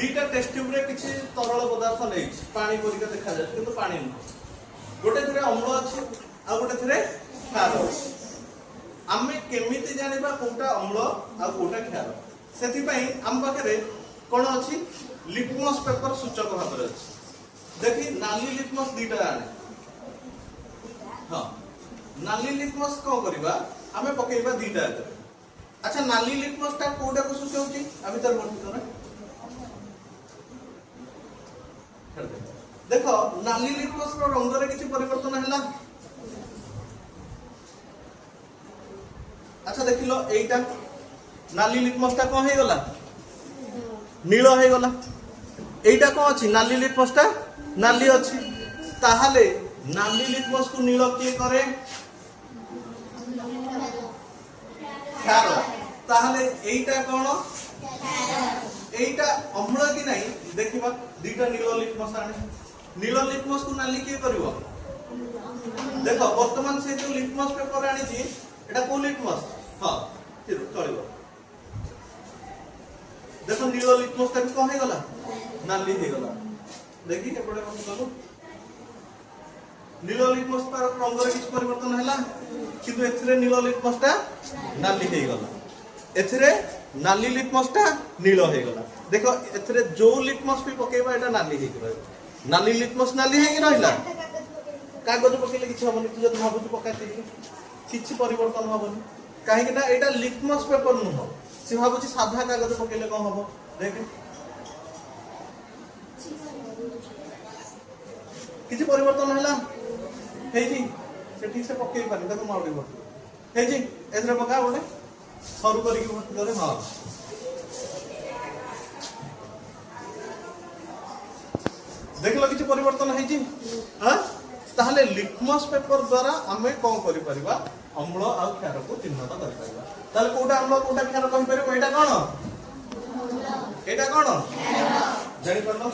दीटा test tube रे किछि तरल पदार्थ नै पानी परिका देखा जाय किंतु पानी न गोटे थरे अम्ल अछि आ गोटे थरे क्षार अछि आमे केमिति जानिबा कोटा अम्ल आ कोटा क्षार सेति पई हम पाखरे कोन अछि लिटमस पेपर सूचक भाबरे अछि देखि नाली लिटमस दीटा आने हां नाली लिटमस को करबा आमे पकेबा दीटा अच्छा नाली लिटमस ता कोटा को सूचौची आ भीतर बंद करे देखो नाली लिटमस रो रंग रे किछि परिवर्तन हैला अच्छा देखिलो एटा नाली लिटमस ता कोन हे गला नीलो हे गला एटा कोन अछि नाली लिटमस ता नाली अछि ताहाले नाली लिटमस को नीलो के करे क्षार ताहाले एटा कोन एटा अम्ल कि नहीं देखिबा दीटा नीलो लिटमस आने नीलो लिटमस को नाली के करबो देखो वर्तमान से जो लिटमस पेपर आनी छी एटा को लिटमस हां चलिबो देखो नीलो लिटमस ता कोन हे गला नाली हे गला देखि एपडे मत करू नीलो लिटमस पर रंग रे किछ परिवर्तन हैला किंतु एथरे नीलो लिटमस ता नाली हे गला एथरे नाली लिटमस ता नीलो हे गला देखो एथरे जो लिटमस भी पकेबा एटा नाली हे गला नाली लिटमस नाली हे कि रहला कागज पकेले किछ होबनी तू जद भाबु पकाते किछ परिवर्तन होबनी काहे कि ना एटा लिटमस पेपर न हो से भाबु साधा कागज पकेले कोन होबो देख किछ परिवर्तन हैला हे जी से ठीक से पकेई पानी देखो माउडी हो हे जी एथरे पका बोले सरू करी के भर्ती करे हां देखलो किछ परिवर्तन है जी हां ताहले लिटमस पेपर द्वारा हमें कोन करि परिबा अम्ल आ क्षार को चिन्हित कर परिबा ताहले कोटा अम्ल कोटा क्षार कहि परिबो एटा कोन जानि परलो